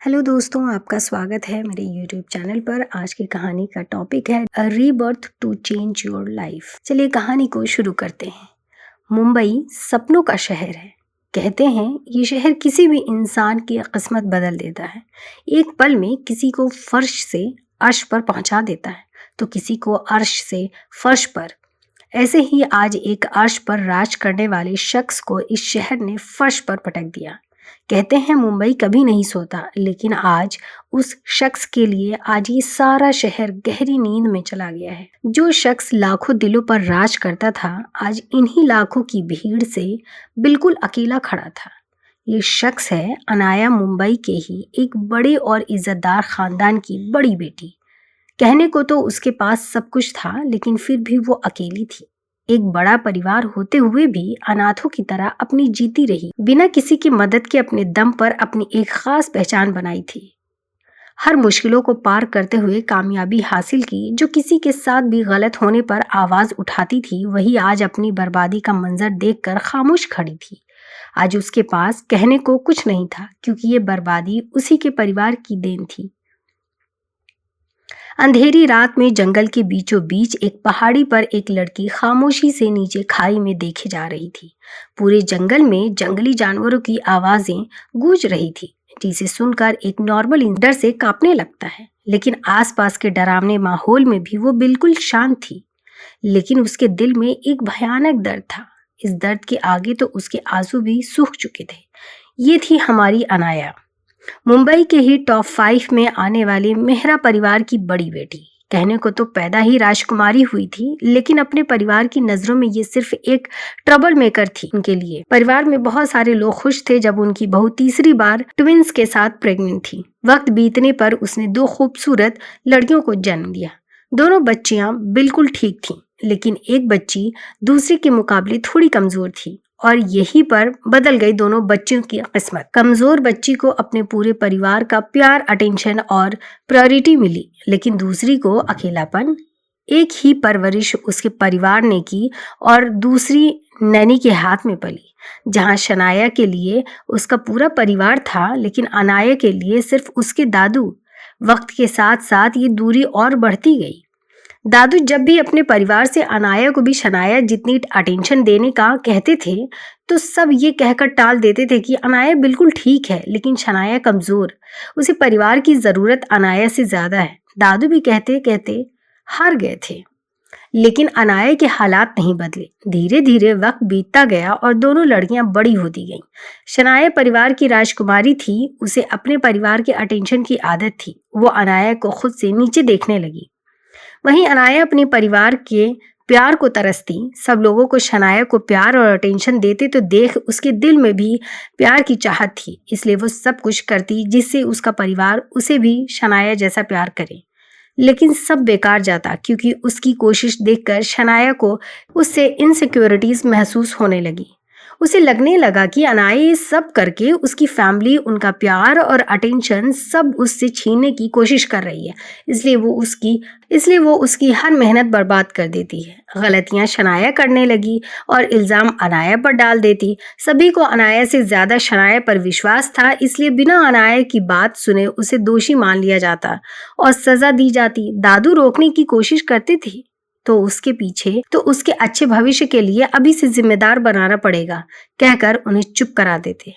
Hello दोस्तों, आपका स्वागत है मेरे यूट्यूब चैनल पर। आज की कहानी का टॉपिक है a rebirth to change your life. चलिए कहानी को शुरू करते हैं। मुंबई सपनों का शहर है। कहते हैं ये शहर किसी भी इंसान की किस्मत बदल देता है। एक पल में किसी को फर्श से अर्श पर पहुंचा देता है तो किसी को अर्श से फर्श पर। ऐसे ही आज एक अर्श पर राज करने वाले शख्स को इस शहर ने फर्श पर पटक दिया। कहते हैं मुंबई कभी नहीं सोता, लेकिन आज उस शख्स के लिए आज ये सारा शहर गहरी नींद में चला गया है। जो शख्स लाखों दिलों पर राज करता था, आज इन्हीं लाखों की भीड़ से बिल्कुल अकेला खड़ा था। ये शख्स है अनाया, मुंबई के ही एक बड़े और इज्जतदार खानदान की बड़ी बेटी। कहने को तो उसके पास सब कुछ था, लेकिन फिर भी वो अकेली थी। एक बड़ा परिवार होते हुए भी अनाथों की तरह अपनी जीती रही, बिना किसी की मदद के अपने दम पर अपनी एक खास पहचान बनाई थी। हर मुश्किलों को पार करते हुए कामयाबी हासिल की। जो किसी के साथ भी गलत होने पर आवाज उठाती थी, वही आज अपनी बर्बादी का मंजर देखकर खामोश खड़ी थी। आज उसके पास कहने को कुछ नहीं था, क्योंकि ये बर्बादी उसी के परिवार की देन थी। अंधेरी रात में जंगल के बीचों बीच एक पहाड़ी पर एक लड़की खामोशी से नीचे खाई में देखे जा रही थी। पूरे जंगल में जंगली जानवरों की आवाजें गूंज रही थी, जिसे सुनकर एक नॉर्मल डर से कांपने लगता है। लेकिन आसपास के डरावने माहौल में भी वो बिल्कुल शांत थी। लेकिन उसके दिल में एक भयानक दर्द था। इस दर्द के आगे तो उसके आंसू भी सूख चुके थे। ये थी हमारी अनाया, मुंबई के ही टॉप 5 में आने वाली मेहरा परिवार की बड़ी बेटी। कहने को तो पैदा ही राजकुमारी हुई थी, लेकिन अपने परिवार की नजरों में ये सिर्फ एक ट्रबल मेकर थी। उनके लिए परिवार में बहुत सारे लोग खुश थे जब उनकी बहू तीसरी बार ट्विंस के साथ प्रेग्नेंट थी। वक्त बीतने पर उसने 2 खूबसूरत लड़कियों को जन्म दिया। दोनों बच्चियां बिल्कुल ठीक थीं, लेकिन एक बच्ची दूसरी के मुकाबले थोड़ी कमजोर थी, और यहीं पर बदल गई दोनों बच्चियों की किस्मत। कमजोर बच्ची को अपने पूरे परिवार का प्यार, अटेंशन और प्रायोरिटी मिली, लेकिन दूसरी को अकेलापन। एक ही परवरिश उसके परिवार ने की और दूसरी नैनी के हाथ में पली। जहां शनाया के लिए उसका पूरा परिवार था, लेकिन अनाया के लिए सिर्फ उसके दादू। वक्त के साथ साथ ये दूरी और बढ़ती गई। दादू जब भी अपने परिवार से अनाया को भी शनाया जितनी अटेंशन देने का कहते थे, तो सब ये कहकर टाल देते थे कि अनाया बिल्कुल ठीक है, लेकिन शनाया कमजोर, उसे परिवार की जरूरत अनाया से ज्यादा है। दादू भी कहते कहते हार गए थे। लेकिन अनाया के हालात नहीं बदले। धीरे धीरे वक्त बीतता गया और दोनों लड़कियां बड़ी होती गईं। शनाया परिवार की राजकुमारी थी, उसे अपने परिवार के अटेंशन की आदत थी। वो अनाया को खुद से नीचे देखने लगी। वहीं अनाया अपने परिवार के प्यार को तरसती। सब लोगों को शनाया को प्यार और अटेंशन देते तो देख उसके दिल में भी प्यार की चाहत थी, इसलिए वो सब कुछ करती जिससे उसका परिवार उसे भी शनाया जैसा प्यार करे। लेकिन सब बेकार जाता, क्योंकि उसकी कोशिश देखकर शनाया को उससे इनसिक्योरिटीज महसूस होने लगी। उसे लगने लगा कि अनाया ये सब करके उसकी फैमिली, उनका प्यार और अटेंशन सब उससे छीनने की कोशिश कर रही है। इसलिए वो उसकी हर मेहनत बर्बाद कर देती है। गलतियां शनाया करने लगी और इल्जाम अनाया पर डाल देती। सभी को अनाया से ज्यादा शनाया पर विश्वास था, इसलिए बिना अनाया की बात सुने उसे दोषी मान लिया जाता और सजा दी जाती। दादू रोकने की कोशिश करते थे तो उसके अच्छे भविष्य के लिए अभी से जिम्मेदार बनाना पड़ेगा, कहकर उन्हें चुप करा देते।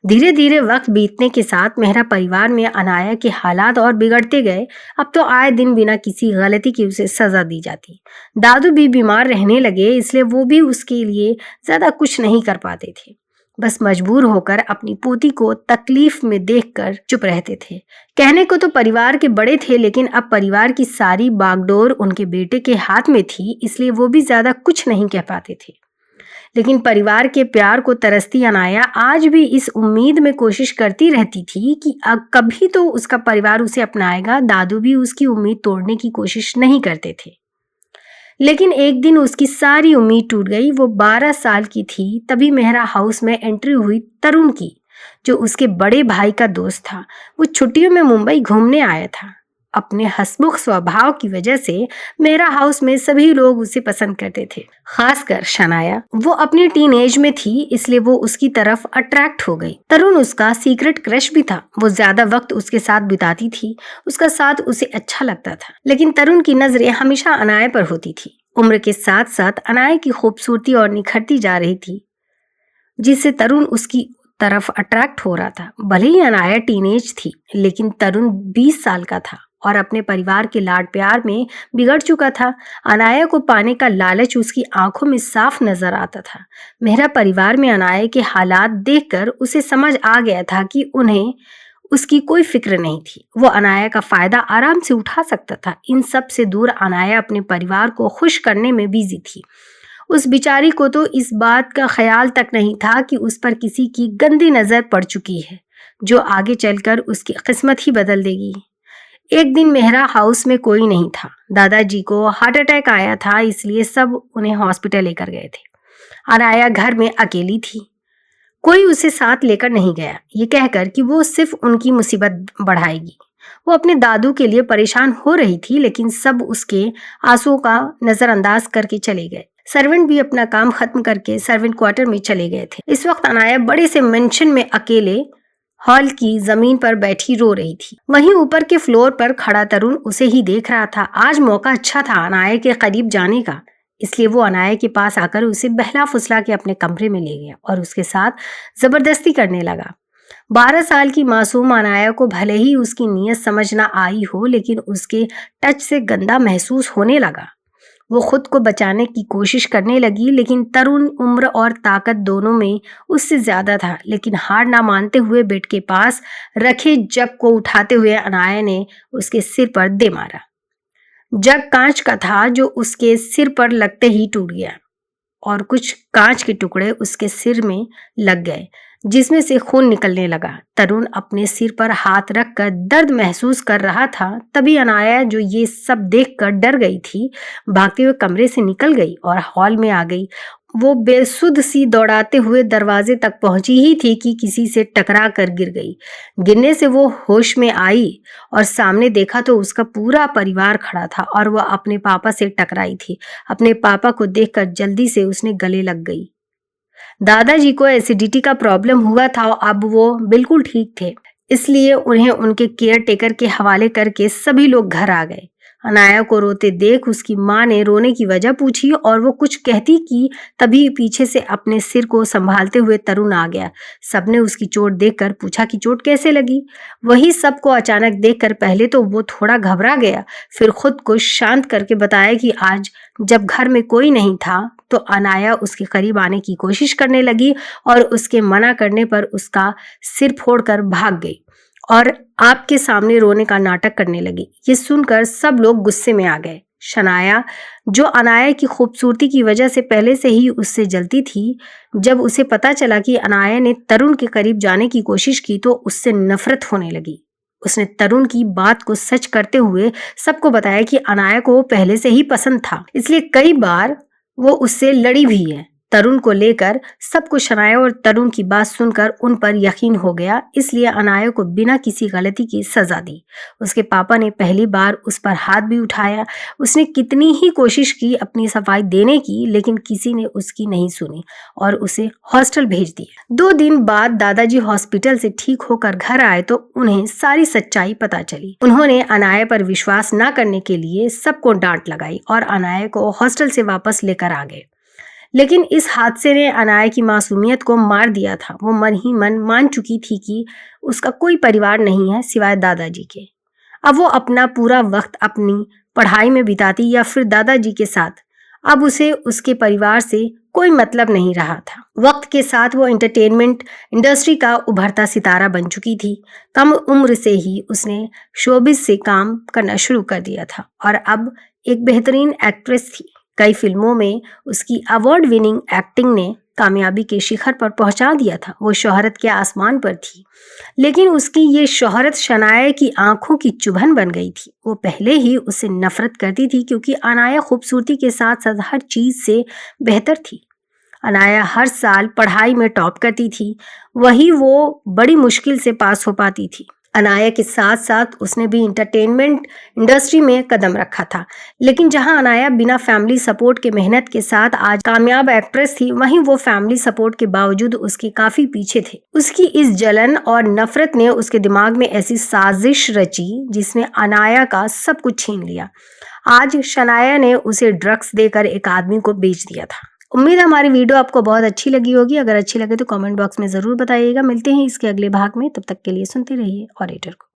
धीरे धीरे वक्त बीतने के साथ मेहरा परिवार में अनाया के हालात और बिगड़ते गए। अब तो आए दिन बिना किसी गलती की उसे सजा दी जाती। दादू भी बीमार रहने लगे, इसलिए वो भी उसके लिए ज्यादा कुछ नहीं कर पाते थे। बस मजबूर होकर अपनी पोती को तकलीफ में देखकर चुप रहते थे। कहने को तो परिवार के बड़े थे, लेकिन अब परिवार की सारी बागडोर उनके बेटे के हाथ में थी, इसलिए वो भी ज्यादा कुछ नहीं कह पाते थे। लेकिन परिवार के प्यार को तरसती अनाया आज भी इस उम्मीद में कोशिश करती रहती थी कि अब कभी तो उसका परिवार उसे अपनाएगा। दादू भी उसकी उम्मीद तोड़ने की कोशिश नहीं करते थे। लेकिन एक दिन उसकी सारी उम्मीद टूट गई। वो 12 साल की थी, तभी मेहरा हाउस में एंट्री हुई तरुण की, जो उसके बड़े भाई का दोस्त था। वो छुट्टियों में मुंबई घूमने आया था। अपने हंसमुख स्वभाव की वजह से मेरा हाउस में सभी लोग उसे पसंद करते थे, खासकर शनाया। वो अपनी टीनेज में थी, इसलिए वो उसकी तरफ अट्रैक्ट हो गई। तरुण उसका सीक्रेट क्रश भी था। वो ज्यादा वक्त उसके साथ बिताती थी, उसका साथ उसे अच्छा लगता था। लेकिन तरुण की नजरें हमेशा अनाया पर होती थी। उम्र के साथ साथ अनाया की खूबसूरती और निखरती जा रही थी, जिससे तरुण उसकी तरफ अट्रैक्ट हो रहा था। भले ही अनाया टीनेज थी, लेकिन तरुण 20 साल का था और अपने परिवार के लाड प्यार में बिगड़ चुका था। अनाया को पाने का लालच उसकी आंखों में साफ नजर आता था। मेरा परिवार में अनाया के हालात देखकर उसे समझ आ गया था कि उन्हें उसकी कोई फिक्र नहीं थी। वो अनाया का फायदा आराम से उठा सकता था। इन सब से दूर अनाया अपने परिवार को खुश करने में बिजी थी। उस बिचारी को तो इस बात का ख्याल तक नहीं था कि उस पर किसी की गंदी नजर पड़ चुकी है, जो आगे चलकर उसकी किस्मत ही बदल देगी। एक दिन मेहरा हाउस में कोई नहीं था। दादाजी को हार्ट अटैक आया था, इसलिए सब उन्हें हॉस्पिटल लेकर गए थे। अनाया घर में अकेली थी। कोई उसे साथ लेकर नहीं गया, ये कहकर कि वो सिर्फ उनकी मुसीबत बढ़ाएगी। वो अपने दादू के लिए परेशान हो रही थी, लेकिन सब उसके आंसुओं का नजरअंदाज करके चले गए। सर्वेंट भी अपना काम खत्म करके सर्वेंट क्वार्टर में चले गए थे। इस वक्त अनाया बड़े से मेंशन में अकेले हॉल की जमीन पर बैठी रो रही थी। वहीं ऊपर के फ्लोर पर खड़ा तरुण उसे ही देख रहा था। आज मौका अच्छा था अनाया के करीब जाने का, इसलिए वो अनाया के पास आकर उसे बहला फुसला के अपने कमरे में ले गया और उसके साथ जबरदस्ती करने लगा। 12 साल की मासूम अनाया को भले ही उसकी नीयत समझ ना आई हो, लेकिन उसके टच से गंदा महसूस होने लगा। वो खुद को बचाने की कोशिश करने लगी, लेकिन तरुण उम्र और ताकत दोनों में उससे ज्यादा था। लेकिन हार ना मानते हुए बेड के पास रखे जग को उठाते हुए अनाया ने उसके सिर पर दे मारा। जग कांच का था, जो उसके सिर पर लगते ही टूट गया और कुछ कांच के टुकड़े उसके सिर में लग गए, जिसमें से खून निकलने लगा। तरुण अपने सिर पर हाथ रखकर दर्द महसूस कर रहा था। तभी अनाया, जो ये सब देखकर डर गई थी, भागते हुए कमरे से निकल गई और हॉल में आ गई। वो बेसुध सी दौड़ाते हुए दरवाजे तक पहुंची ही थी कि किसी से टकरा कर गिर गई। गिरने से वो होश में आई और सामने देखा तो उसका पूरा परिवार खड़ा था और वह अपने पापा से टकराई थी। अपने पापा को देखकर जल्दी से उसने गले लग गई। दादाजी को एसिडिटी का प्रॉब्लम हुआ था और अब वो बिल्कुल ठीक थे, इसलिए उन्हें उनके केयर टेकर के हवाले करके सभी लोग घर आ गए। अनाया को रोते देख उसकी माँ ने रोने की वजह पूछी और वो कुछ कहती कि तभी पीछे से अपने सिर को संभालते हुए तरुण आ गया। सबने उसकी चोट देखकर पूछा कि चोट कैसे लगी। वही सबको अचानक देखकर पहले तो वो थोड़ा घबरा गया, फिर खुद को शांत करके बताया कि आज जब घर में कोई नहीं था तो अनाया उसके करीब आने की कोशिश करने लगी और उसके मना करने पर उसका सिर फोड़कर भाग गई और आपके सामने रोने का नाटक करने लगी। ये सुनकर सब लोग गुस्से में आ गए। शनाया, जो अनाया की खूबसूरती की वजह से पहले से ही उससे जलती थी, जब उसे पता चला कि अनाया ने तरुण के करीब जाने की कोशिश की तो उससे नफरत होने लगी। उसने तरुण की बात को सच करते हुए सबको बताया कि अनाया को पहले से ही पसंद था, इसलिए कई बार वो उससे लड़ी भी है। तरुण को लेकर सबको शनाया और तरुण की बात सुनकर उन पर यकीन हो गया, इसलिए अनाया को बिना किसी गलती की सजा दी। उसके पापा ने पहली बार उस पर हाथ भी उठाया। उसने कितनी ही कोशिश की अपनी सफाई देने की, लेकिन किसी ने उसकी नहीं सुनी और उसे हॉस्टल भेज दिया। 2 दिन बाद दादाजी हॉस्पिटल से ठीक होकर घर आए तो उन्हें सारी सच्चाई पता चली। उन्होंने अनाया पर विश्वास न करने के लिए सबको डांट लगाई और अनाया को हॉस्टल से वापस लेकर आ गए। लेकिन इस हादसे ने अनाया की मासूमियत को मार दिया था। वो मन ही मन मान चुकी थी कि उसका कोई परिवार नहीं है सिवाय दादाजी के। अब वो अपना पूरा वक्त अपनी पढ़ाई में बिताती या फिर दादाजी के साथ। अब उसे उसके परिवार से कोई मतलब नहीं रहा था। वक्त के साथ वो एंटरटेनमेंट इंडस्ट्री का उभरता सितारा बन चुकी थी। कम उम्र से ही उसने शोबिज से काम करना शुरू कर दिया था और अब एक बेहतरीन एक्ट्रेस थी। कई फिल्मों में उसकी अवार्ड विनिंग एक्टिंग ने कामयाबी के शिखर पर पहुंचा दिया था। वो शोहरत के आसमान पर थी, लेकिन उसकी ये शोहरत शनाया की आंखों की चुभन बन गई थी। वो पहले ही उससे नफरत करती थी क्योंकि अनाया खूबसूरती के साथ साथ हर चीज से बेहतर थी। अनाया हर साल पढ़ाई में टॉप करती थी, वही वो बड़ी मुश्किल से पास हो पाती थी। अनाया के साथ साथ उसने भी इंटरटेनमेंट इंडस्ट्री में कदम रखा था। लेकिन जहां अनाया बिना फैमिली सपोर्ट के मेहनत के साथ आज कामयाब एक्ट्रेस थी, वहीं वो फैमिली सपोर्ट के बावजूद उसके काफी पीछे थे। उसकी इस जलन और नफरत ने उसके दिमाग में ऐसी साजिश रची जिसने अनाया का सब कुछ छीन लिया। आज शनाया ने उसे ड्रग्स देकर एक आदमी को बेच दिया था। उम्मीद है हमारी वीडियो आपको बहुत अच्छी लगी होगी। अगर अच्छी लगे तो कमेंट बॉक्स में जरूर बताइएगा। मिलते हैं इसके अगले भाग में, तब तक के लिए सुनते रहिए ऑडिटर को।